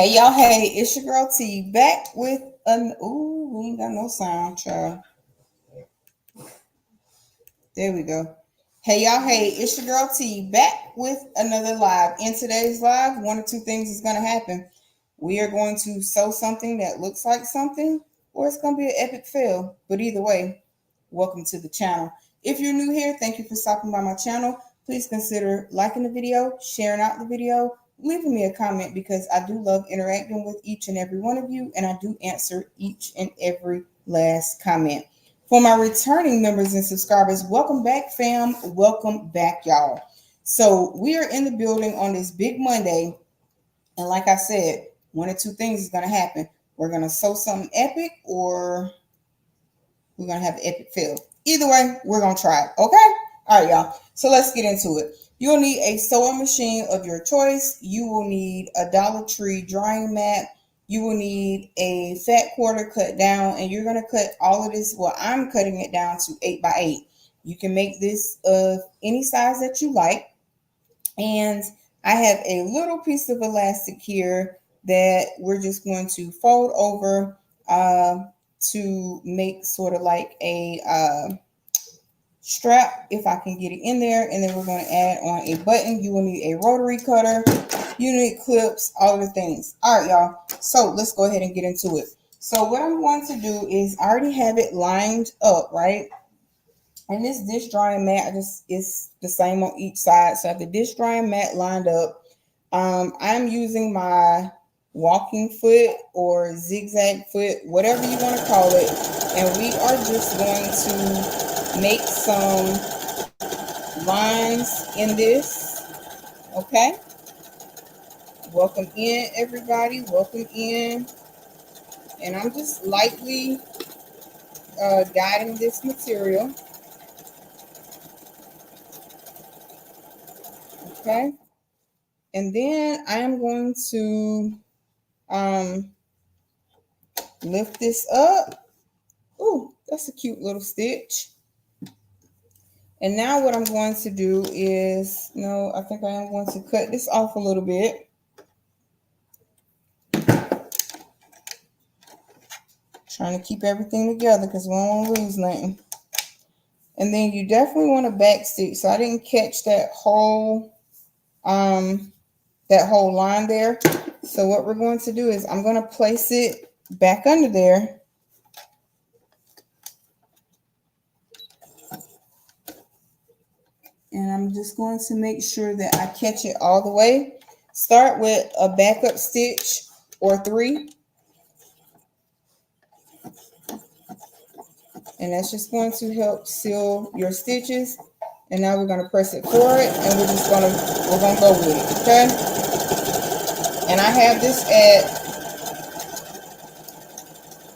Hey y'all, hey, it's your girl T back with an we ain't got no sound, child. There we go. Hey y'all, hey, it's your girl T back with another live. In today's live, one or two things is gonna happen. We are going to sew something that looks like something, or it's gonna be an epic fail. But either way, welcome to the channel. If you're new here, thank you for stopping by my channel. Please consider liking the video, sharing out the video, leaving me a comment because I do love interacting with each and every one of you, and I do answer each and every last comment. For my returning members and subscribers, welcome back, fam. Welcome back, y'all. So we are in the building on this big Monday, and like I said, one or two things is going to happen. We're going to sew something epic, or we're going to have an epic fail. Either way, we're going to try it, okay? All right, y'all. So let's get into it. You'll need a sewing machine of your choice. You will need a Dollar Tree drying mat. You will need a fat quarter cut down, and you're going to cut all of this. Well, I'm cutting it down to 8 by 8. You can make this of any size that you like. And I have a little piece of elastic here that we're just going to fold over to make sort of like a strap, if I can get it in there. And then we're going to add on a button. You will need a rotary cutter. You need clips, all of the things. All right, y'all. So let's go ahead and get into it. So what I'm going to do is I already have it lined up, right? And this dish drying mat is the same on each side. So I have the dish drying mat lined up. I'm using my walking foot or zigzag foot, whatever you want to call it. And we are just going to make some lines in this. Okay. Welcome in, everybody. Welcome in. And I'm just lightly guiding this material. Okay. And then I am going to lift this up. Ooh, that's a cute little stitch. And now what I'm going to do is, I think I am going to cut this off a little bit. Trying to keep everything together because we don't want to lose nothing. And then you definitely want to back stitch. So I didn't catch that whole line there. So what we're going to do is I'm going to place it back under there. And I'm just going to make sure that I catch it all the way. Start with a backup stitch or 3. And that's just going to help seal your stitches. And now we're going to press it forward, and we're going to go with it, okay? And I have this at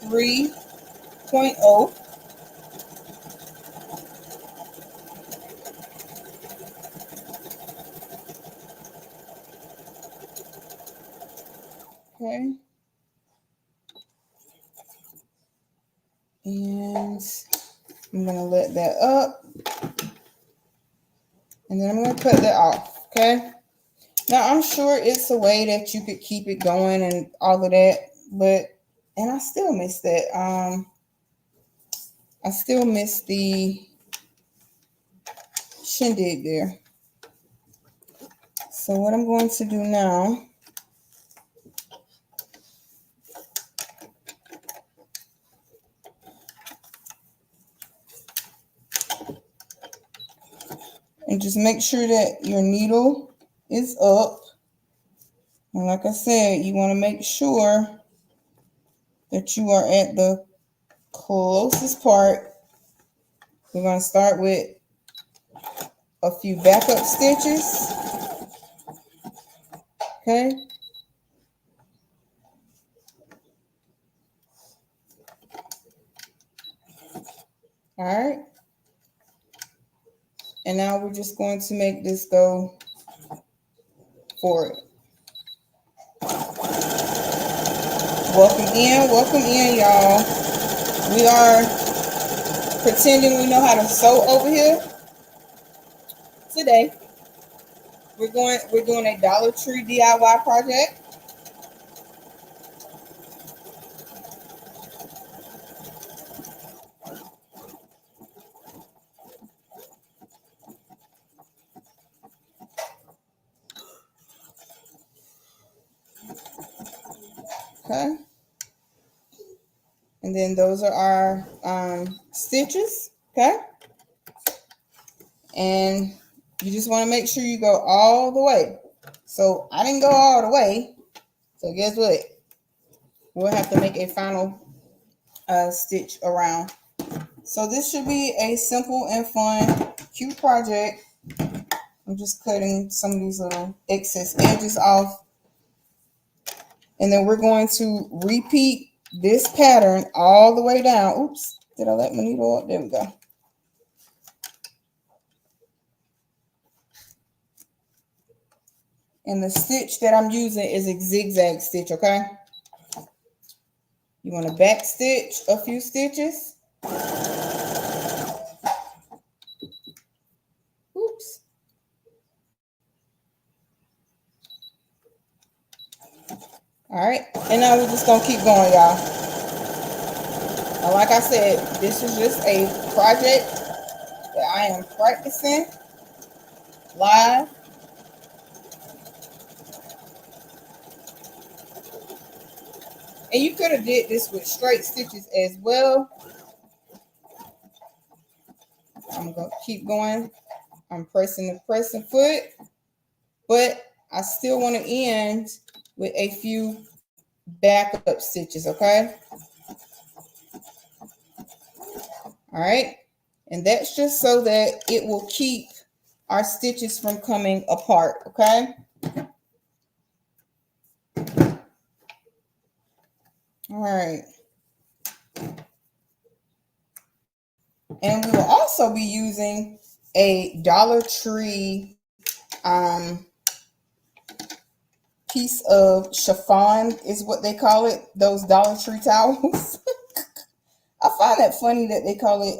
3.0. Okay. And I'm going to let that up. And then I'm going to cut that off, okay? Now, I'm sure it's a way that you could keep it going and all of that, and I still miss that. I still miss the shindig there. So what I'm going to do now and just make sure that your needle is up. And like I said, you want to make sure that you are at the closest part. We're going to start with a few backup stitches. Okay. All right. And now we're just going to make this go forward. Welcome in, y'all. We are pretending we know how to sew over here. Today, we're doing a Dollar Tree DIY project. Okay. And then those are our stitches. Okay. And you just want to make sure you go all the way. So I didn't go all the way. So guess what? We'll have to make a final stitch around. So this should be a simple and fun, cute project. I'm just cutting some of these little excess edges off. And then we're going to repeat this pattern all the way down. Oops, did I let my needle up? There we go. And the stitch that I'm using is a zigzag stitch, okay? You want to back stitch a few stitches. Oops. All right, and now we're just gonna keep going, y'all. Now, like I said, this is just a project that I am practicing live. And you could have did this with straight stitches as well. I'm gonna keep going. I'm pressing the crescent foot, but I still want to end with a few backup stitches, okay? All right, and that's just so that it will keep our stitches from coming apart, okay? All right. And we will also be using a Dollar Tree piece of chiffon is what they call it, those Dollar Tree towels. I find that funny that they call it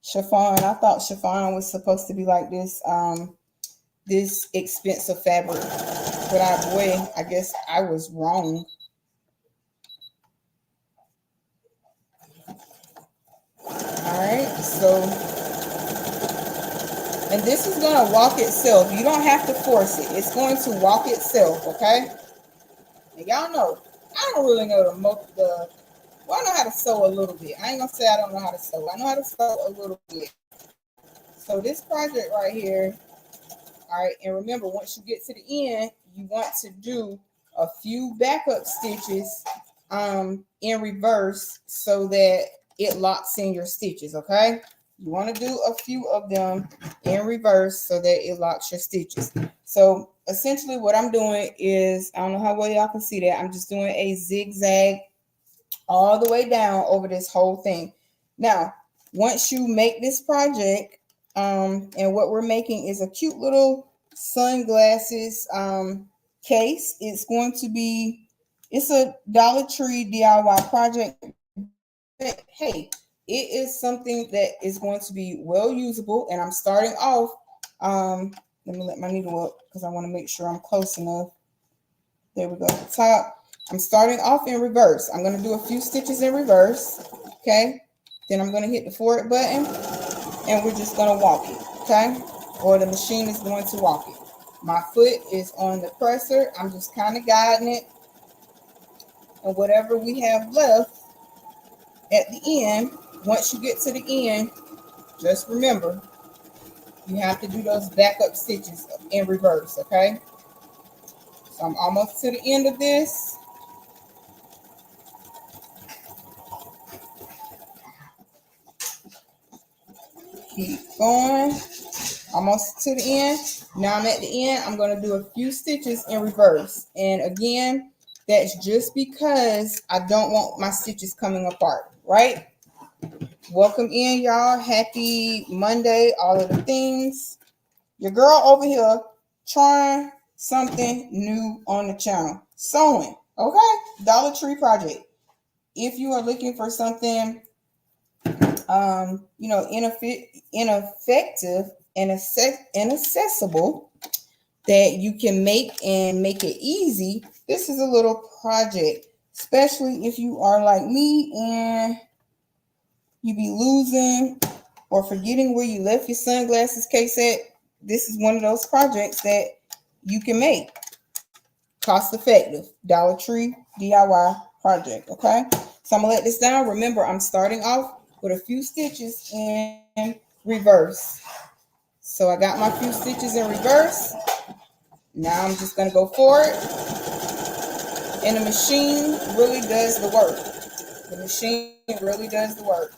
chiffon. I thought chiffon was supposed to be like this this expensive fabric, but boy, I guess I was wrong. All right, so, and this is going to walk itself. You don't have to force it. It's going to walk itself, okay? And y'all know, I don't really know well, I know how to sew a little bit. I ain't going to say I don't know how to sew. I know how to sew a little bit. So this project right here, all right, and remember, once you get to the end, you want to do a few backup stitches in reverse so that it locks in your stitches, okay? You want to do a few of them in reverse so that it locks your stitches. So essentially what I'm doing is, I don't know how well y'all can see that, I'm just doing a zigzag all the way down over this whole thing. Now, once you make this project, and what we're making is a cute little sunglasses case. It's going to be, it's a Dollar Tree DIY project. But hey, it is something that is going to be well usable. And I'm starting off, let me let my needle up because I want to make sure I'm close enough. There we go, top. I'm starting off in reverse. I'm going to do a few stitches in reverse, okay? Then I'm going to hit the forward button, and we're just going to walk it, okay? Or the machine is going to walk it. My foot is on the presser. I'm just kind of guiding it. And whatever we have left at the end, once you get to the end, just remember, you have to do those backup stitches in reverse, okay? So I'm almost to the end of this. Keep going. Almost to the end. Now I'm at the end. I'm going to do a few stitches in reverse. And again, that's just because I don't want my stitches coming apart, right? Welcome in, y'all. Happy Monday, all of the things. Your girl over here trying something new on the channel. Sewing, okay? Dollar Tree project. If you are looking for something, ineffective and accessible that you can make and make it easy, this is a little project, especially if you are like me and you be losing or forgetting where you left your sunglasses case at. This is one of those projects that you can make. cost effective, Dollar Tree DIY project. Okay, so I'm gonna let this down. Remember, I'm starting off with a few stitches in reverse. So I got my few stitches in reverse. Now I'm just gonna go forward, and the machine really does the work. The machine really does the work.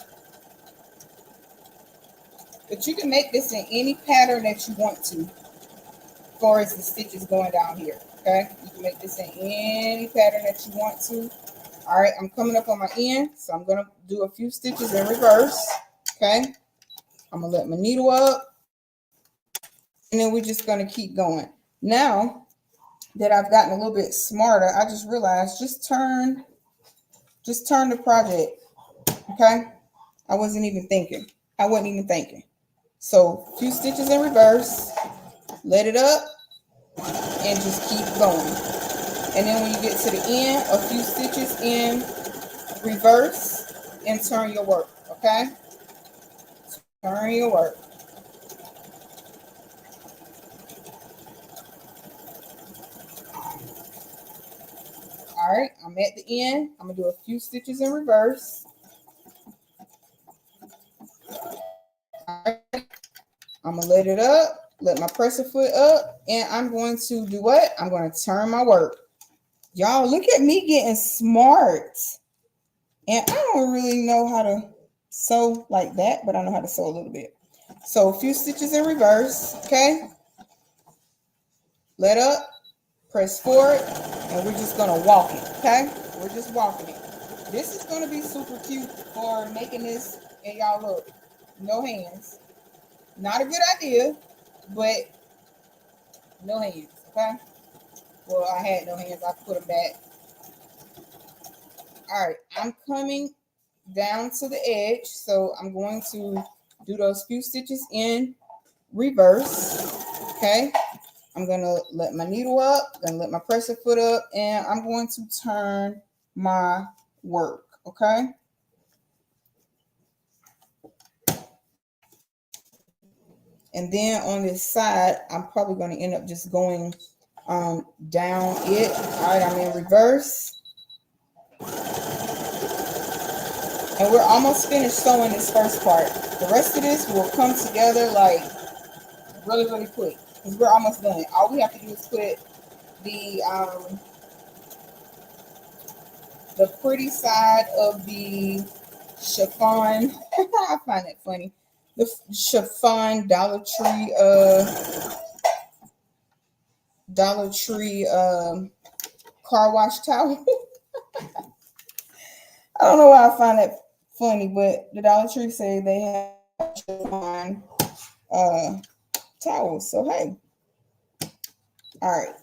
But you can make this in any pattern that you want to, as far as the stitches going down here. Okay, you can make this in any pattern that you want to. All right, I'm coming up on my end, so I'm gonna do a few stitches in reverse. Okay, I'm gonna let my needle up, and then we're just gonna keep going. Now that I've gotten a little bit smarter, I just realized just turn the project. Okay, I wasn't even thinking. So a few stitches in reverse, let it up, and just keep going. And then when you get to the end, a few stitches in reverse and turn your work. Okay, turn your work. All right, I'm at the end. I'm gonna do a few stitches in reverse. All right, I'm gonna let it up, let my presser foot up, and I'm going to do what? I'm going to turn my work. Y'all, look at me getting smart. And I don't really know how to sew like that, but I know how to sew a little bit. So a few stitches in reverse, okay? Let up, press forward, and we're just gonna walk it, okay? We're just walking it. This is gonna be super cute for making this, and y'all look, no hands. Not a good idea, but no hands, okay? Well, I had no hands, I put them back. All right, I'm coming down to the edge, so I'm going to do those few stitches in reverse. Okay, I'm gonna let my needle up, gonna let my presser foot up, and I'm going to turn my work. Okay, and then on this side, I'm probably going to end up just going down it. All right, I'm in reverse, and we're almost finished sewing this first part. The rest of this will come together like really, really quick because we're almost done. All we have to do is put the pretty side of the chiffon. I find it funny. The chiffon Dollar Tree car wash towel. I don't know why I find that funny, but the Dollar Tree say they have chiffon towels. So hey, all right.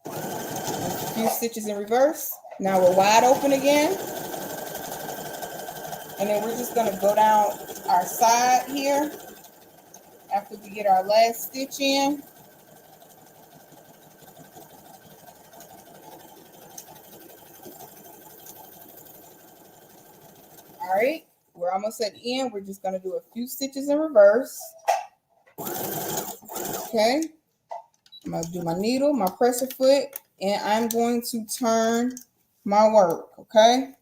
A few stitches in reverse. Now we're wide open again. And then we're just going to go down our side here after we get our last stitch in. All right, we're almost at the end. We're just going to do a few stitches in reverse. Okay, I'm going to do my needle, my presser foot, and I'm going to turn my work. Okay.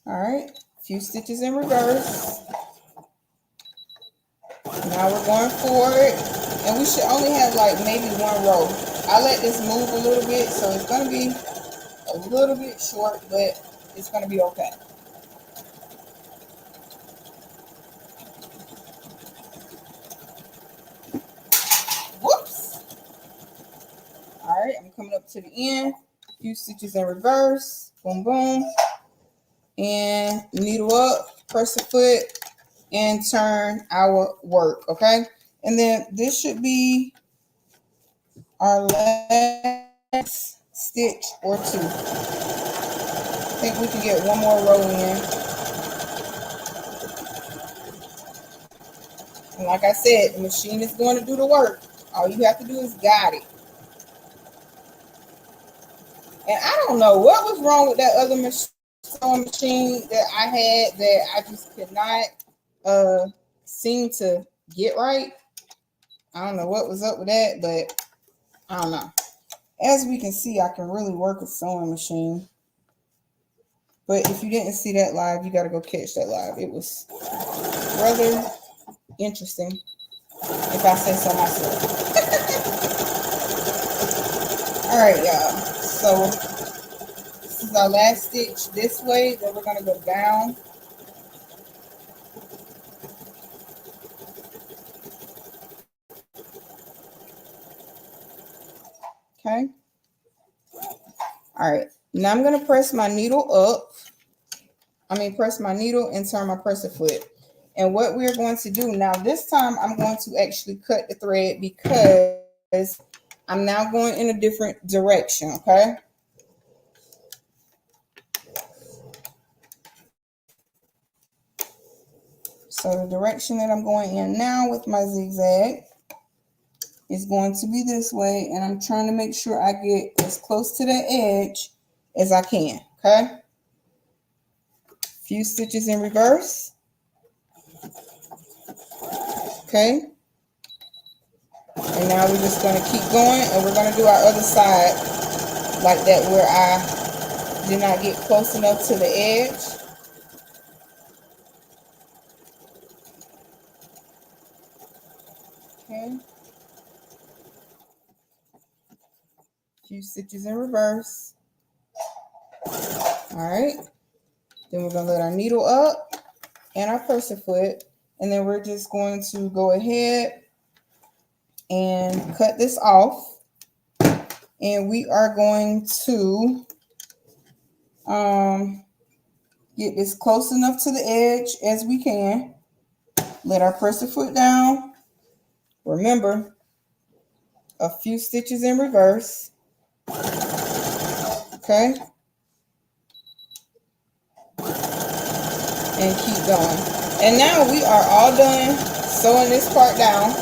All right, a few stitches in reverse. Now we're going forward, and we should only have like maybe one row. I let this move a little bit, so it's going to be a little bit short, but it's going to be okay. Whoops. All right, I'm coming up to the end. A few stitches in reverse. Boom, boom. And needle up, press the foot, and turn our work, okay? And then this should be our last stitch or two. I think we can get one more row in. And like I said, the machine is going to do the work. All you have to do is guide it. And I don't know what was wrong with that other sewing machine that I had that I just could not seem to get right. I don't know what was up with that, but I don't know. As we can see, I can really work a sewing machine. But if you didn't see that live, you got to go catch that live. It was rather interesting, if I say so myself. All right, y'all. So this is our last stitch this way. Then we're going to go down. Okay. All right. Now I'm going to press my needle up. Press my needle and turn my presser foot. And what we're going to do now, this time I'm going to actually cut the thread because I'm now going in a different direction, okay? So the direction that I'm going in now with my zigzag is going to be this way, and I'm trying to make sure I get as close to the edge as I can, okay? Few stitches in reverse, okay? And now we're just going to keep going, and we're going to do our other side like that, where I did not get close enough to the edge. Okay. Few stitches in reverse. All right. Then we're going to let our needle up and our presser foot, and then we're just going to go ahead and cut this off. And we are going to get this close enough to the edge as we can. Let our presser foot down. Remember, a few stitches in reverse. Okay. And keep going. And now we are all done sewing this part down.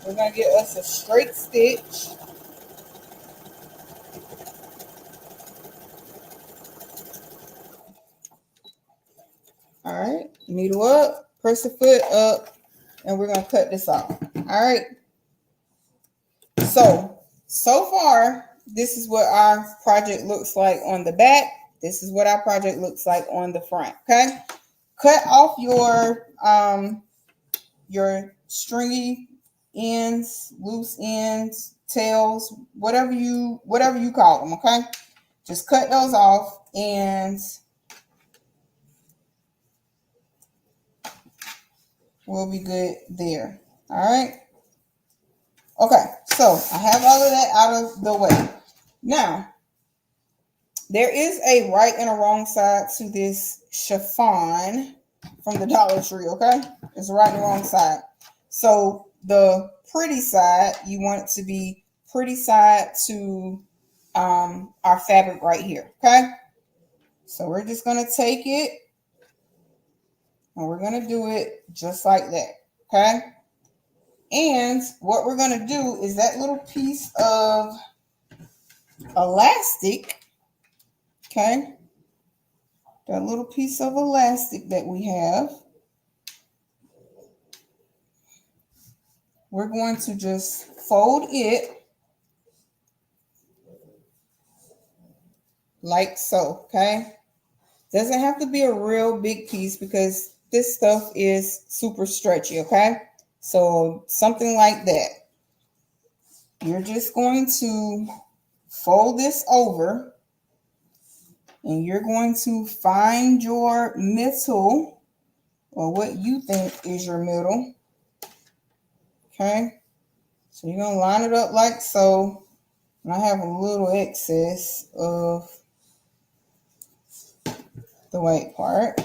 We're going to get us a straight stitch. All right, needle up, press the foot up, and we're going to cut this off. All right. So far, this is what our project looks like on the back. This is what our project looks like on the front, okay? Cut off your stringy ends, loose ends, tails, whatever you call them, okay? Just cut those off and we'll be good there. All right. Okay, so I have all of that out of the way. Now, there is a right and a wrong side to this chiffon from the Dollar Tree, okay? There's a right and a wrong side. So the pretty side, you want it to be pretty side to our fabric right here, okay? So we're just going to take it and we're going to do it just like that, okay? And what we're going to do is that little piece of elastic, okay? That little piece of elastic that we have, we're going to just fold it like so, okay? Doesn't have to be a real big piece because this stuff is super stretchy, okay? So something like that. You're just going to fold this over and you're going to find your middle or what you think is your middle, okay? So you're going to line it up like so. And I have a little excess of the white part.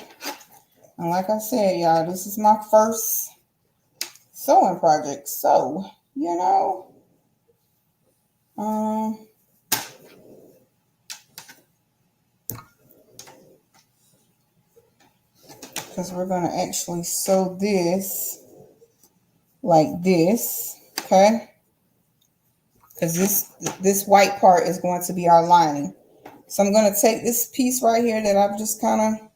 And like I said, y'all, this is my first sewing project. So, you know, because we're going to actually sew this like this, okay? Because this white part is going to be our lining. So I'm going to take this piece right here that I've just kind of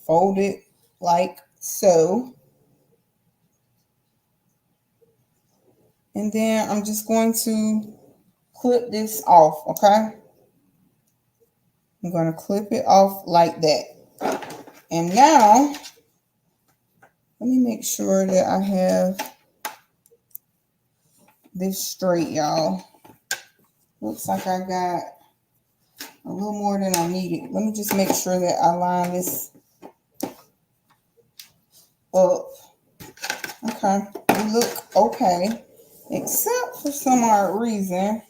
folded like so. And then I'm just going to clip this off, okay? I'm going to clip it off like that. And now, let me make sure that I have this straight, y'all. Looks like I got a little more than I needed. Let me just make sure that I line this up. Okay, we look okay. Except for some odd reason,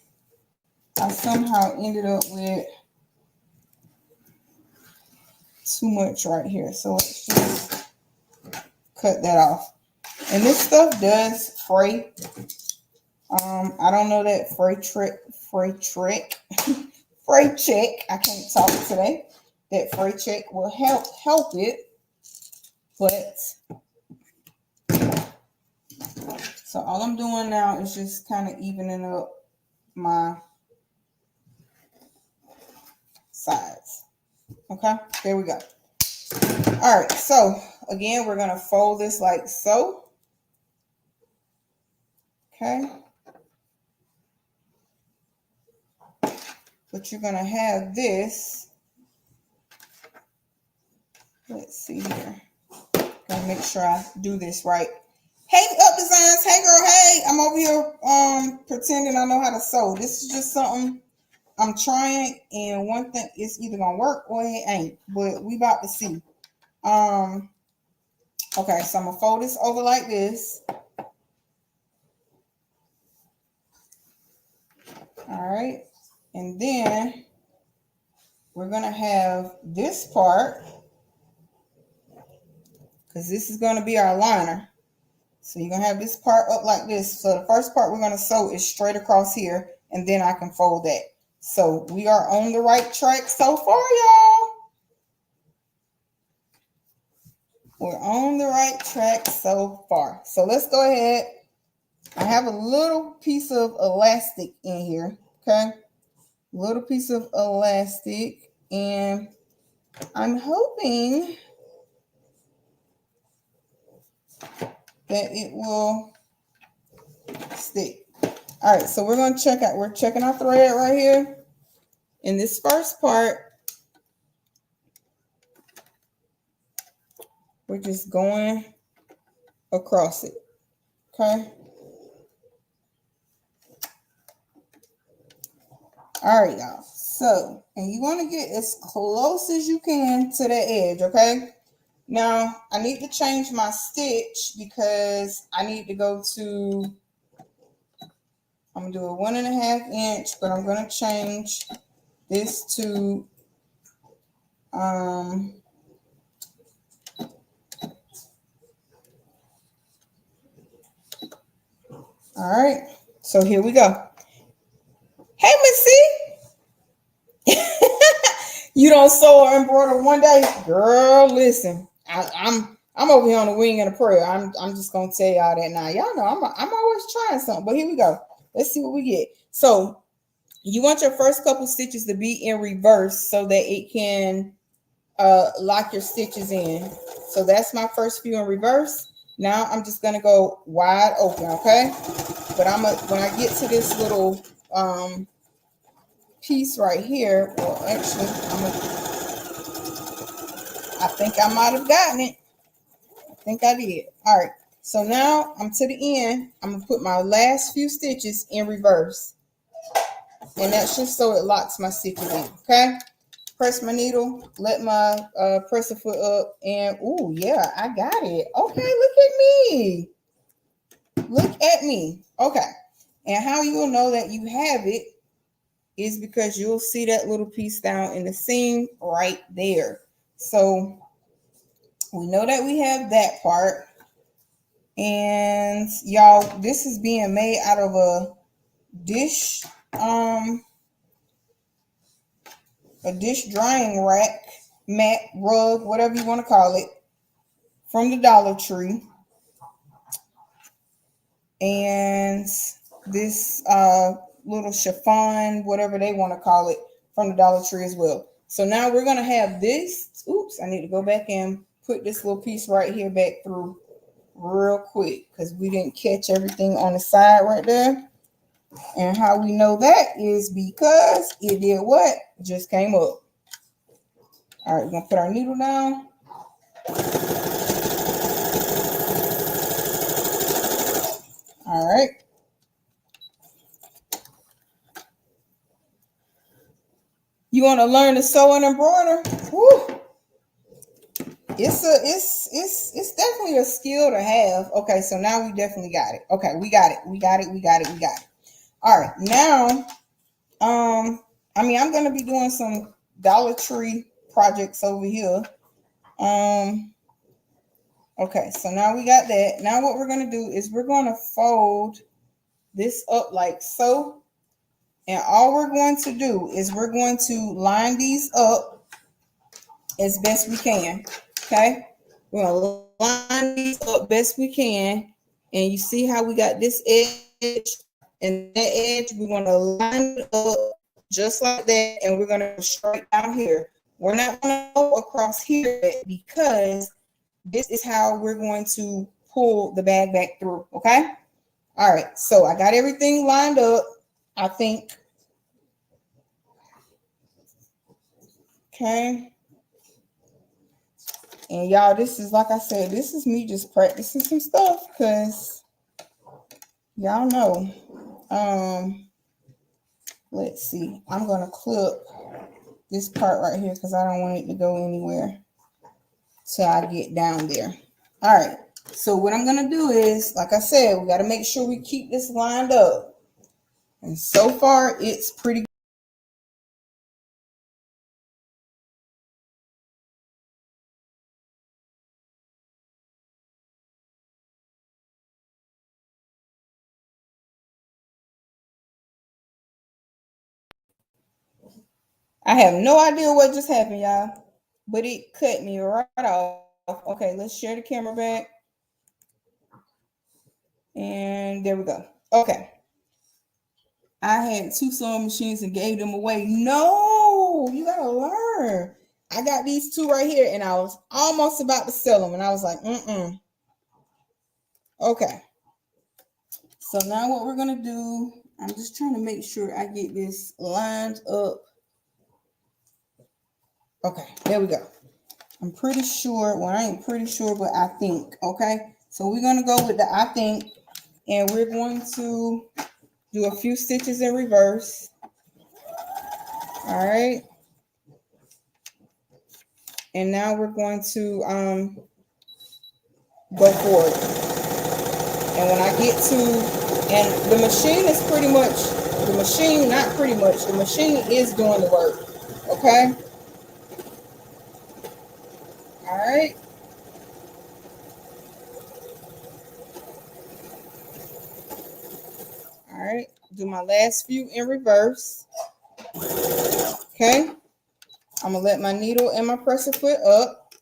I somehow ended up with too much right here. So let's just cut that off. And this stuff does fray. I don't know that fray check. I can't talk today. That fray check will help it, but so all I'm doing now is just kind of evening up my sides. Okay, there we go. All right, so again, we're gonna fold this like so. Okay. But you're gonna have this. Let's see here. Gotta make sure I do this right. Hey, Up Designs. Hey, girl. Hey, I'm over here pretending I know how to sew. This is just something I'm trying, and one thing is either gonna work or it ain't. But we about to see. Okay, so I'm gonna fold this over like this. All right, and then we're gonna have this part because this is gonna be our liner. So you're gonna have this part up like this. So the first part we're gonna sew is straight across here, and then I can fold that. So we are on the right track so far, y'all. We're on the right track so far. So let's go ahead. I have a little piece of elastic in here, okay? Little piece of elastic, and I'm hoping that it will stick. All right, so we're going to check out. We're checking our thread right here. In this first part, we're just going across it, okay? All right, y'all. So, and you want to get as close as you can to the edge, okay? Now, I need to change my stitch because I need to go to, I'm going to do a 1.5 inch, but I'm going to change this to, all right. So here we go. Hey, Missy. You don't sew or embroider one day, girl. Listen, I'm over here on the wing and a prayer. I'm just gonna tell y'all that now. Y'all know I'm always trying something. But here we go. Let's see what we get. So you want your first couple stitches to be in reverse so that it can lock your stitches in. So that's my first few in reverse. Now I'm just gonna go wide open, okay? But when I get to this little piece right here, well, actually, I think I might have gotten it. I think I did. All right. So now I'm to the end. I'm gonna put my last few stitches in reverse, and that's just so it locks my stitches in. Okay. Press my needle, let my presser foot up, and oh yeah, I got it. Okay, look at me. Look at me. Okay. And how you'll know that you have it is because you'll see that little piece down in the seam right there. So we know that we have that part. And y'all, this is being made out of a dish drying rack, mat, rug, whatever you want to call it, from the Dollar Tree. And this little chiffon, whatever they want to call it, from the Dollar Tree as well. So now we're going to have this. Oops, I need to go back and put this little piece right here back through real quick because we didn't catch everything on the side right there. And how we know that is because it did what? Just came up. All right, we're going to put our needle down. All right. You want to learn to sew and embroider? Woo. It's definitely a skill to have. Okay, so now we definitely got it. Okay, we got it. All right, now, I'm gonna be doing some Dollar Tree projects over here. Okay, so now we got that. Now what we're gonna do is we're gonna fold this up like so, and all we're going to do is we're going to line these up as best we can. Okay, we're gonna line these up best we can, and you see how we got this edge and that edge. We're gonna line it up just like that, and we're gonna go straight down here. We're not gonna go across here because this is how we're going to pull the bag back through. Okay. All right. So I got everything lined up, I think. Okay. And y'all, this is, like I said, this is me just practicing some stuff because y'all know. Let's see. I'm going to clip this part right here because I don't want it to go anywhere till I get down there. All right. So what I'm going to do is, like I said, we got to make sure we keep this lined up. And so far, it's pretty good. I have no idea what just happened, y'all, but it cut me right off. Okay, let's share the camera back. And there we go. Okay. I had 2 sewing machines and gave them away. No, you gotta learn. I got these 2 right here, and I was almost about to sell them, and I was like, Okay. So now what we're gonna do, I'm just trying to make sure I get this lined up. Okay, there we go. I'm pretty sure, well, I ain't pretty sure, but I think, okay? So we're gonna go with the I think, and we're going to do a few stitches in reverse. All right. And now we're going to go forward. And when I get to, and the machine is pretty much, the machine, not pretty much, the machine is doing the work. Okay. All right. All right. Do my last few in reverse. Okay. I'm going to let my needle and my presser foot up.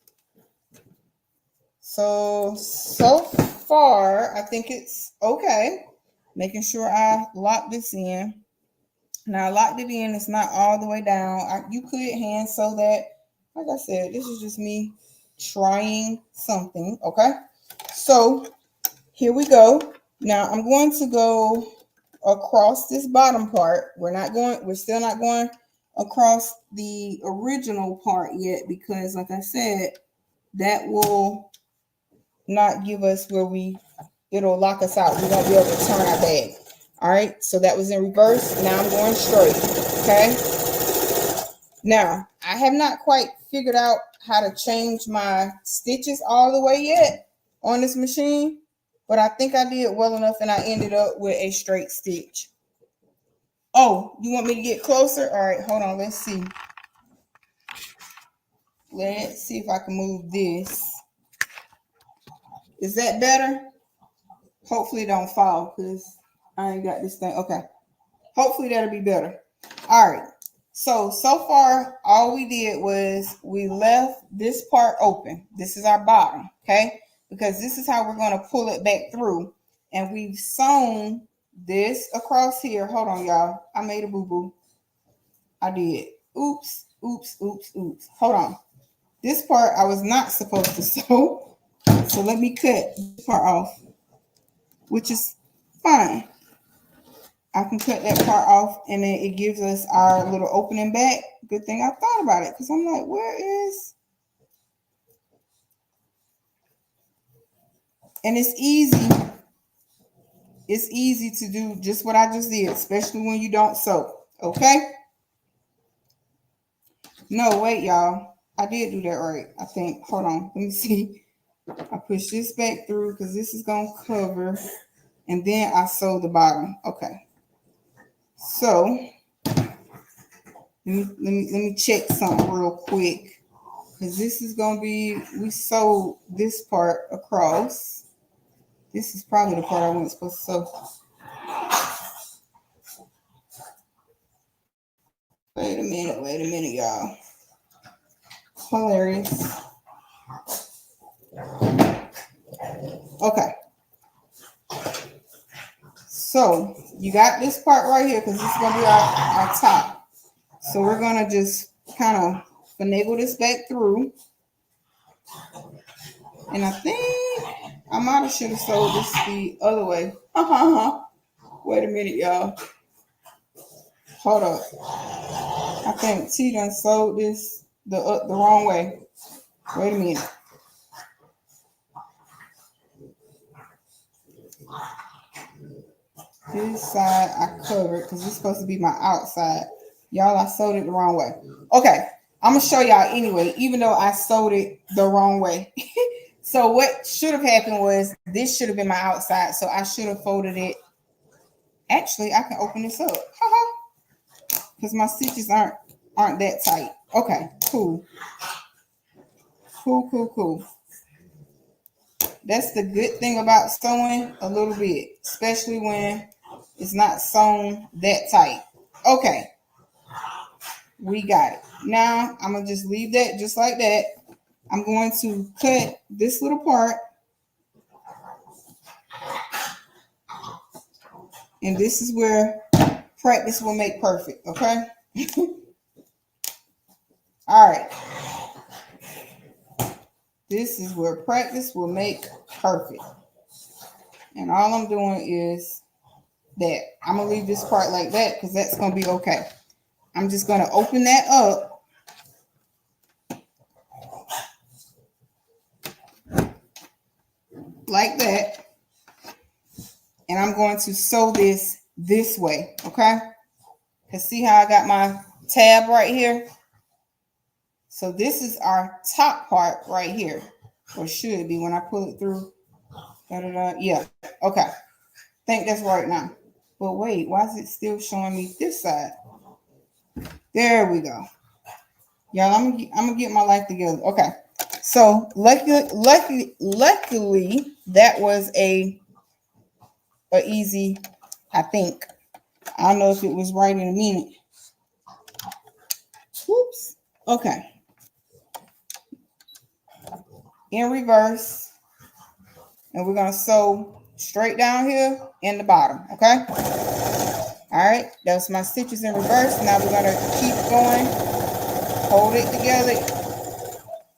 So far, I think it's okay. Making sure I lock this in. Now I locked it in. It's not all the way down. You could hand sew that. Like I said, this is just me trying something. Okay. So here we go. Now I'm going to go across this bottom part. We're still not going across the original part yet because, like I said, that will not give us it'll lock us out. We won't be able to turn our bag. All right, so that was in reverse. Now I'm going straight. Okay. Now I have not quite figured out how to change my stitches all the way yet on this machine, but I think I did well enough and I ended up with a straight stitch. Oh, you want me to get closer? All right, hold on. Let's see. Let's see if I can move this. Is that better? Hopefully it don't fall because I ain't got this thing. Okay. Hopefully that'll be better. All right. So far, all we did was we left this part open. This is our bottom, okay? Because this is how we're going to pull it back through. And we've sewn this across here. Hold on, y'all. I made a boo-boo. I did. Oops. Hold on. This part I was not supposed to sew. So let me cut this part off, which is fine. I can cut that part off and then it gives us our little opening back. Good thing I thought about it because I'm like, where is... And it's easy. It's easy to do just what I just did, especially when you don't sew. Okay? No, wait, y'all. I did do that right, I think. Hold on. Let me see. I push this back through because this is going to cover. And then I sew the bottom. Okay. So let me check something real quick. Because this is going to be, we sewed this part across. This is probably the part I wasn't supposed to sew. Wait a minute, y'all. Hilarious. Okay. So you got this part right here because this is going to be our top. So we're going to just kind of finagle this back through. And I think I might have should have sewed this the other way. Wait a minute, y'all. Hold up. I think T done sewed this the wrong way. Wait a minute. This side I covered because it's supposed to be my outside. Y'all, I sewed it the wrong way. Okay, I'm going to show y'all anyway, even though I sewed it the wrong way. So what should have happened was this should have been my outside. So I should have folded it. Actually, I can open this up. Because my stitches aren't that tight. Okay, cool. Cool. That's the good thing about sewing a little bit, especially when it's not sewn that tight. Okay, we got it. Now I'm gonna just leave that just like that. I'm going to cut this little part, and this is where practice will make perfect. Okay. All right. This is where practice will make perfect. And all I'm doing is that. I'm going to leave this part like that because that's going to be okay. I'm just going to open that up. Like that. And I'm going to sew this way. Okay. Because see how I got my tab right here? So this is our top part right here. Or should be when I pull it through. Yeah. Okay. Think that's right now. But wait, why is it still showing me this side? There we go. Y'all, I'm gonna get my life together. Okay. So luckily, that was a easy, I think. I don't know if it was right in a minute. Whoops. Okay. In reverse. And we're gonna sew straight down here in the bottom. Okay. All right. That's my stitches in reverse. Now we're gonna keep going. Hold it together.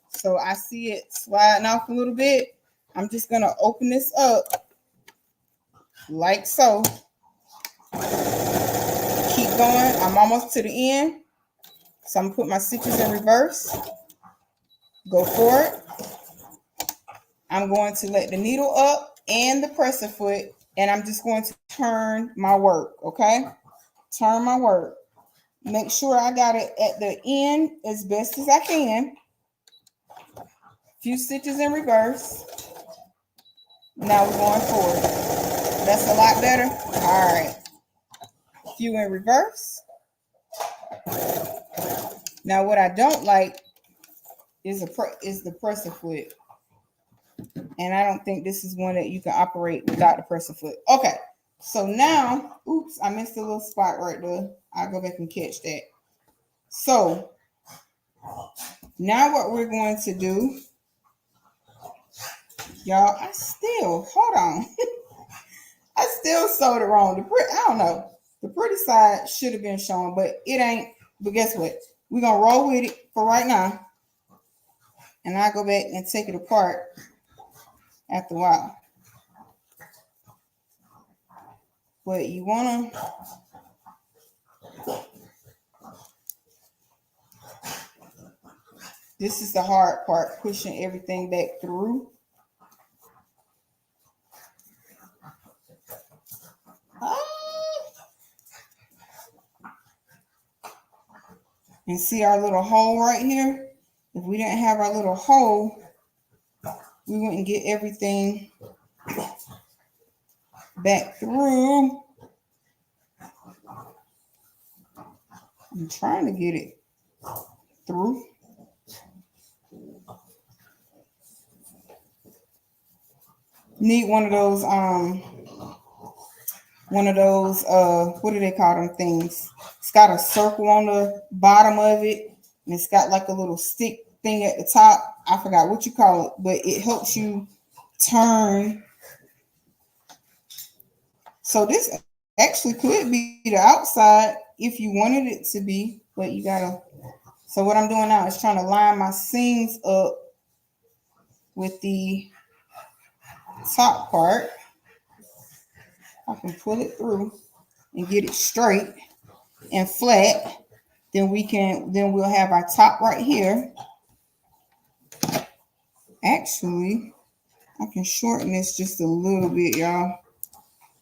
So I see it sliding off a little bit. I'm just gonna open this up like so. Keep going. I'm almost to the end. So I'm gonna put my stitches in reverse. Go forward. I'm going to let the needle up and the presser foot, and I'm just going to turn my work, okay? Turn my work. Make sure I got it at the end as best as I can. Few stitches in reverse. Now we're going forward. That's a lot better. All right. Few in reverse. Now what I don't like is the presser foot. And I don't think this is one that you can operate without the presser foot. Okay. So now, oops, I missed a little spot right there. I'll go back and catch that. So now what we're going to do, y'all, hold on. I still sewed it wrong. I don't know. The pretty side should have been shown, but it ain't. But guess what? We're going to roll with it for right now. And I'll go back and take it apart after a while. But you want to, this is the hard part, pushing everything back through. And see our little hole right here? If we didn't have our little hole, we wouldn't get everything back through. I'm trying to get it through. Need one of those, what do they call them things? It's got a circle on the bottom of it, and it's got like a little stick thing at the top. I forgot what you call it, but it helps you turn. So this actually could be the outside if you wanted it to be, but you gotta. So what I'm doing now is trying to line my seams up with the top part. I can pull it through and get it straight and flat. Then we'll have our top right here. Actually, I can shorten this just a little bit, y'all.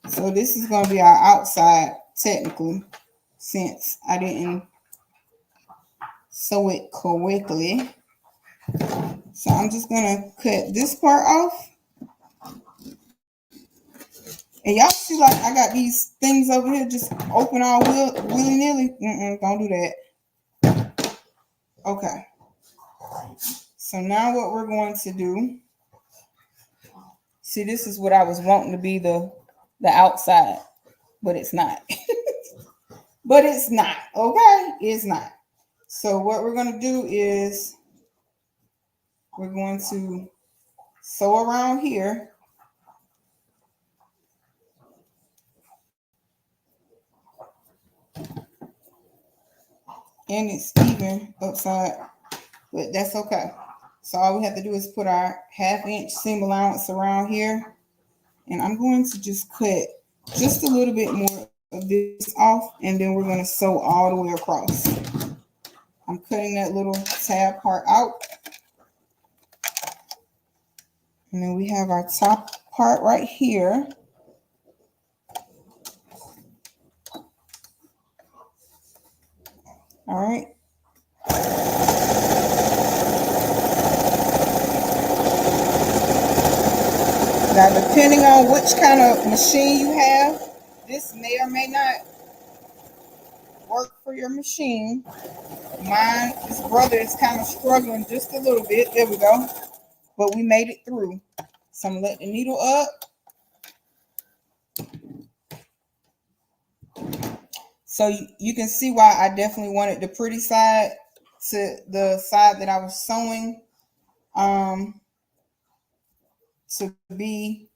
So this is gonna be our outside technically, since I didn't sew it correctly. So I'm just gonna cut this part off. And y'all see, like, I got these things over here just open all willy-nilly. Don't do that. Okay. So now what we're going to do, see, this is what I was wanting to be the outside, but it's not. But it's not, okay? It's not. So what we're going to do is we're going to sew around here. And it's even upside, but that's okay. So all we have to do is put our 1/2 inch seam allowance around here. And I'm going to just cut just a little bit more of this off, and then we're going to sew all the way across. I'm cutting that little tab part out. And then we have our top part right here. All right. Now, depending on which kind of machine you have, this may or may not work for your machine. Mine, this brother is kind of struggling just a little bit. There we go. But we made it through. So I'm going to let the needle up. So you can see why I definitely wanted the pretty side to the side that I was sewing to be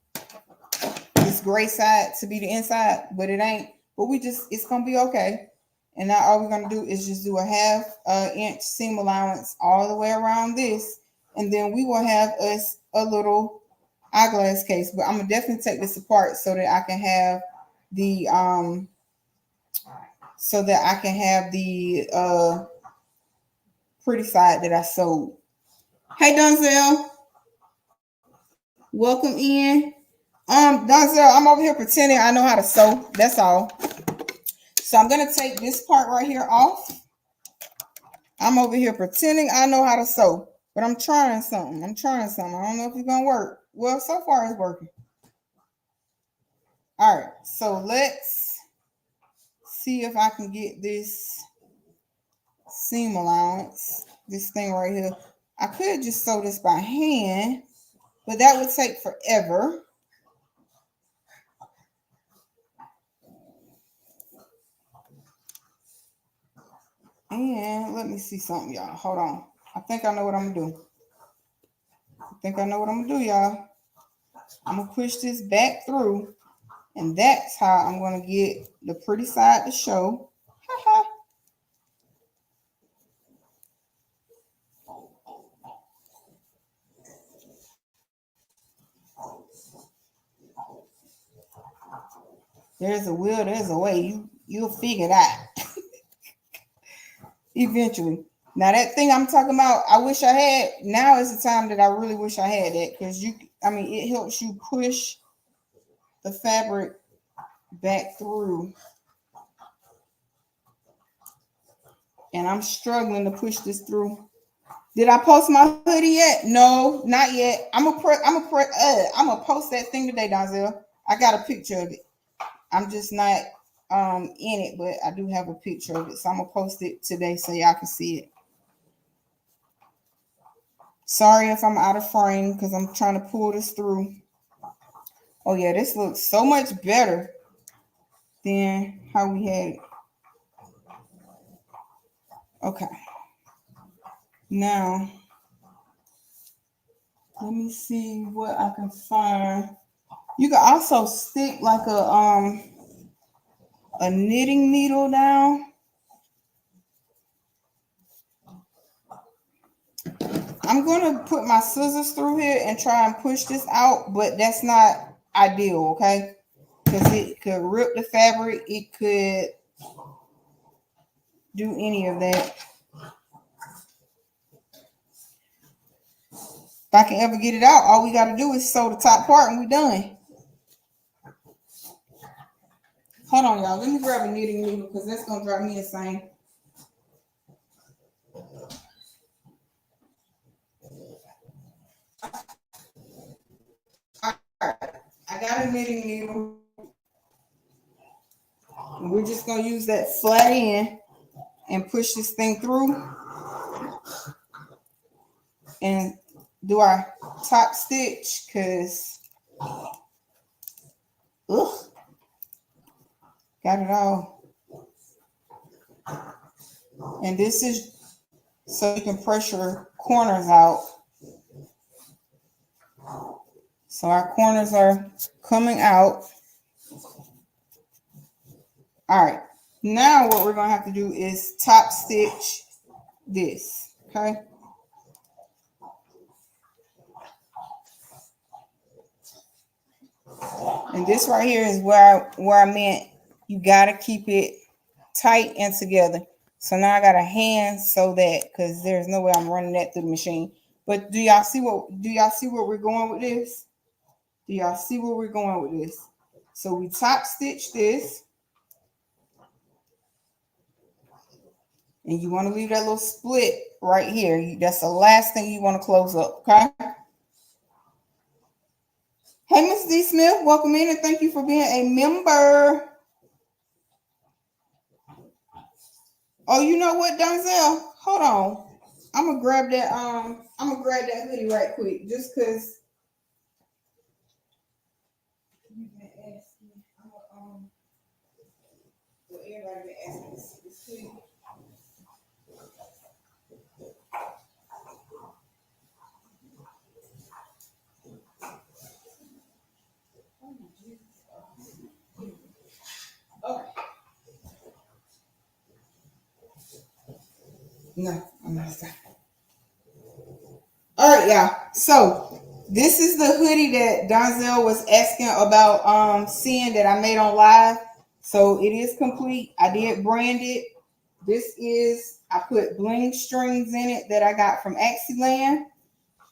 this gray side to be the inside, but it ain't. But it's going to be okay. And now all we're going to do is just do a 1/2 inch seam allowance all the way around this. And then we will have us a little eyeglass case. But I'm going to definitely take this apart so that I can have the pretty side that I sewed. Hey, Donzel. Welcome in. Donzel, I'm over here pretending I know how to sew. That's all. So I'm going to take this part right here off. I'm over here pretending I know how to sew, but I'm trying something. I don't know if it's going to work. Well, so far it's working. All right. So let's see if I can get this seam allowance, this thing right here. I could just sew this by hand, but that would take forever. And let me see something, y'all. Hold on. I think I know what I'm going to do, y'all. I'm going to push this back through, and that's how I'm going to get the pretty side to show. There's a will, there's a way. You'll figure it out eventually. Now that thing I'm talking about, I wish I had. Now is the time that I really wish I had that, because it helps you push the fabric back through. And I'm struggling to push this through. Did I post my hoodie yet? No, not yet. I'm gonna post that thing today, Donzel. I got a picture of it. I'm just not in it, but I do have a picture of it. So I'm gonna post it today so y'all can see it. Sorry if I'm out of frame because I'm trying to pull this through. Oh yeah, this looks so much better than how we had it. Okay. Now, let me see what I can find. You can also stick like a knitting needle down. I'm going to put my scissors through here and try and push this out, but that's not ideal, okay? Because it could rip the fabric. It could do any of that. If I can ever get it out, all we got to do is sew the top part and we're done. Hold on, y'all. Let me grab a knitting needle because that's going to drive me insane. All right. I got a knitting needle. And we're just going to use that flat end and push this thing through and do our top stitch because, got it all. And this is so you can pressure corners out. So our corners are coming out. All right. Now what we're going to have to do is top stitch this, okay? And this right here is where I meant you got to keep it tight and together. So now I got a hand sew that because there's no way I'm running that through the machine. But do y'all see where we're going with this? Do y'all see where we're going with this? So we top stitch this. And you want to leave that little split right here. That's the last thing you want to close up, okay? Hey, Miss D. Smith, welcome in and thank you for being a member. Oh, you know what, Donzel? Hold on. I'm gonna grab that hoodie right quick, just because. Everybody been asking this hoodie. Okay. No, I'm not. All right, y'all. So this is the hoodie that Donzel was asking about seeing that I made on live. So it is complete. I did brand it. I put bling strings in it that I got from Axieland.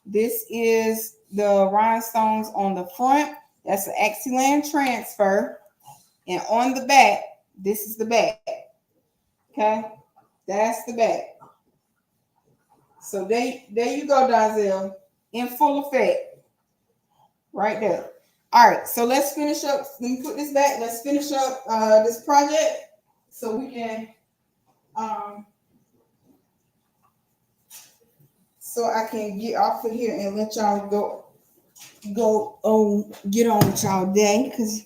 This is the rhinestones on the front. That's an Axieland transfer. And on the back, this is the back. Okay, that's the back. So there you go, Donzel, in full effect, right there. All right, so let's finish up. Let me put this back. Let's finish up this project so we can, so I can get off of here and let y'all get on with y'all day. Cause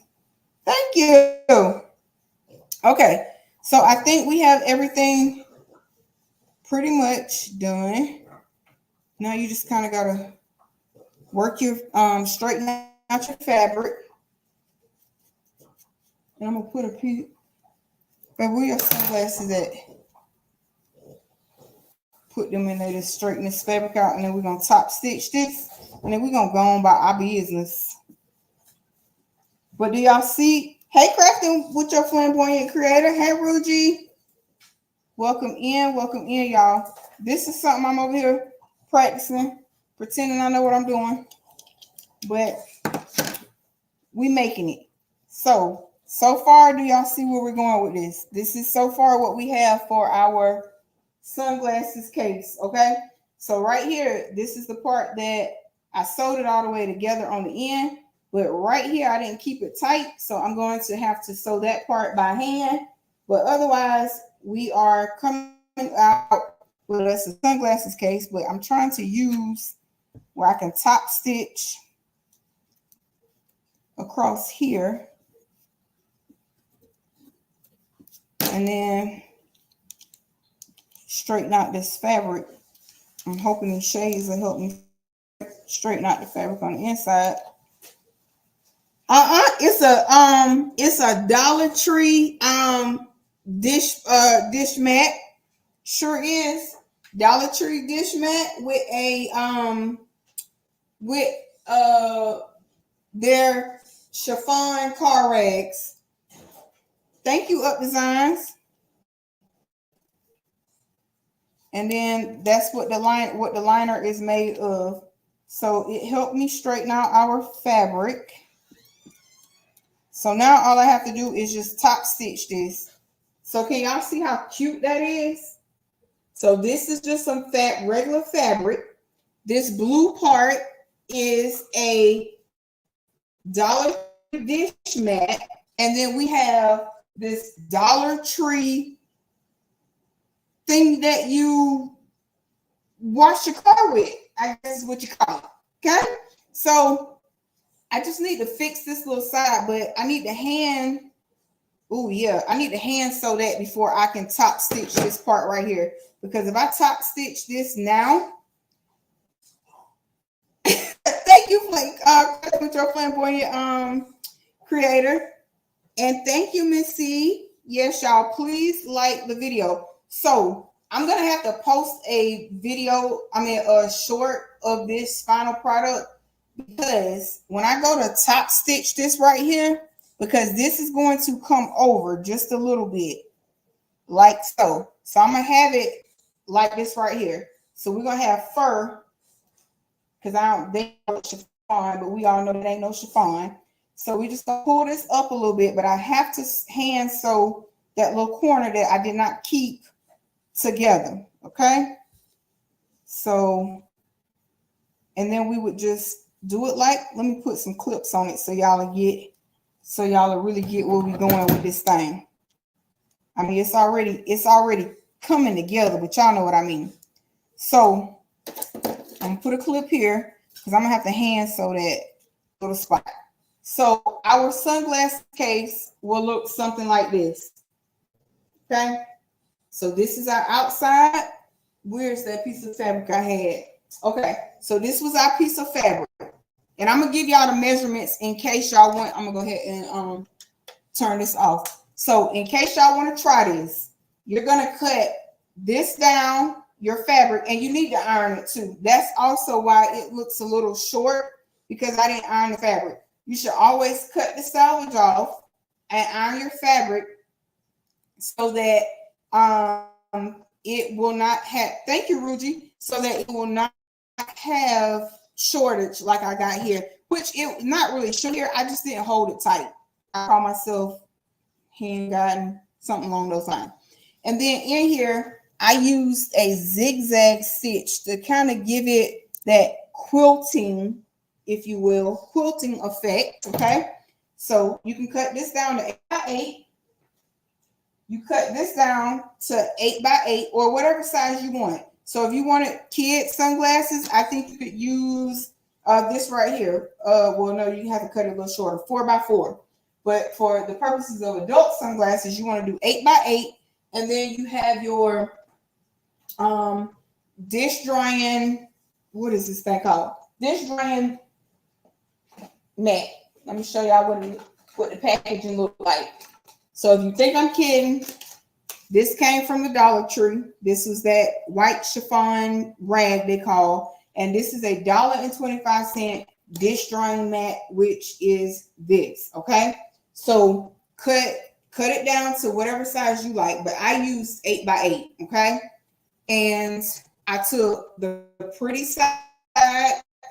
thank you. Okay, so I think we have everything pretty much done. Now you just kind of gotta work your straighten out your fabric. And I'm gonna put a piece. But where your sunglasses at? Put them in there to straighten this fabric out, and then we're gonna top stitch this, and then we're gonna go on by our business. But do y'all see Hey, Crafting with your flamboyant creator. Hey, Ruji. Welcome in, y'all. This is something I'm over here practicing, pretending I know what I'm doing, but we making it. So far, do y'all see where we're going with this? This is so far what we have for our sunglasses case, okay? So right here, this is the part that I sewed it all the way together on the end, but right here, I didn't keep it tight, so I'm going to have to sew that part by hand, but otherwise, we are coming out with us a sunglasses case, but I'm trying to use where I can top stitch across here, and then straighten out this fabric. I'm hoping these shades will help me straighten out the fabric on the inside. It's a Dollar Tree dish mat. Sure is. Dollar Tree dish mat with a with their chiffon car rags. Thank you, Up Designs. And then that's what the liner is made of. So it helped me straighten out our fabric. So now all I have to do is just top stitch this. So can y'all see how cute that is? So this is just some regular fabric. This blue part is a Dollar Tree dish mat. And then we have this Dollar Tree thing that you wash your car with, I guess is what you call it. Okay? So I just need to fix this little side, but I need to hand, I need to hand sew that before I can top stitch this part right here. Because if I top stitch this now, thank you, with your flamboyant creator. And thank you, Miss C. Yes, y'all, please like the video. So I'm gonna have to post a short of this final product, because when I go to top stitch this right here, because this is going to come over just a little bit, like so. So I'm gonna have it like this right here. So we're gonna have fur, because they know chiffon, but we all know that ain't no chiffon. So we just gonna pull this up a little bit, but I have to hand sew that little corner that I did not keep together. Okay. So, and then we would just do it like, let me put some clips on it so y'all really get where we're going with this thing. I mean, it's already coming together, but y'all know what I mean. So I'm gonna put a clip here because I'm gonna have to hand sew that little spot. So our sunglass case will look something like this. Okay. So this is our outside. Where's that piece of fabric I had? Okay. So this was our piece of fabric. And I'm going to give y'all the measurements in case y'all want. I'm going to go ahead and turn this off. So in case y'all want to try this, you're going to cut this down, your fabric, and you need to iron it too. That's also why it looks a little short, because I didn't iron the fabric. You should always cut the selvage off and iron your fabric so that it will not have, thank you, Ruji, so that it will not have shortage like I got here, which it not really short here. I just didn't hold it tight. I call myself hand guiding, something along those lines. And then in here, I used a zigzag stitch to kind of give it that quilting, if you will, quilting effect. Okay. So you can cut this down to 8 by 8. You cut this down to 8 by 8 or whatever size you want. So if you wanted kid sunglasses, I think you could use this right here. Well, no, you have to cut it a little shorter, 4 by 4. But for the purposes of adult sunglasses, you want to do 8 by 8. And then you have your dish drying, what is this thing called? Dish drying mat. Let me show y'all what the packaging looks like. So if you think I'm kidding, this came from the Dollar Tree. This was that white chiffon rag they call. And this is $1.25 dish drying mat, which is this. Okay. So cut it down to whatever size you like, but I used 8 by 8, okay? And I took the pretty side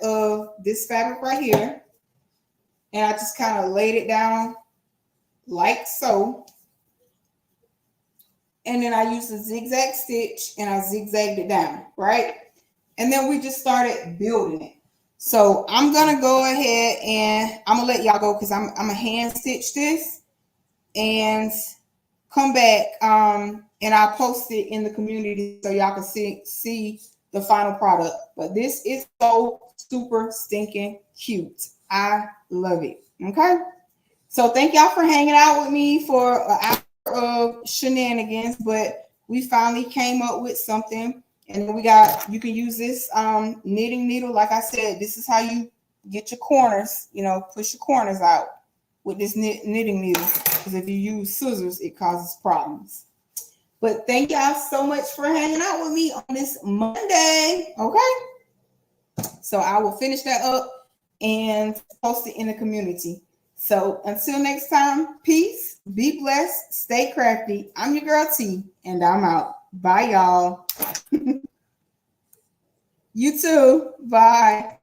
of this fabric right here, and I just kind of laid it down like so. And then I used a zigzag stitch and I zigzagged it down, right? And then we just started building it. So I'm gonna go ahead and I'm gonna let y'all go because I'm gonna hand stitch this and come back and I'll post it in the community so y'all can see the final product. But this is so super stinking cute. I love it. Okay. So thank y'all for hanging out with me for an hour of shenanigans, but we finally came up with something. And then you can use this knitting needle. Like I said, this is how you get your corners, push your corners out with this knitting needle. Because if you use scissors, it causes problems. But thank y'all so much for hanging out with me on this Monday. Okay. So I will finish that up and post it in the community. So until next time, peace, be blessed, stay crafty. I'm your girl T, and I'm out. Bye, y'all. You too. Bye.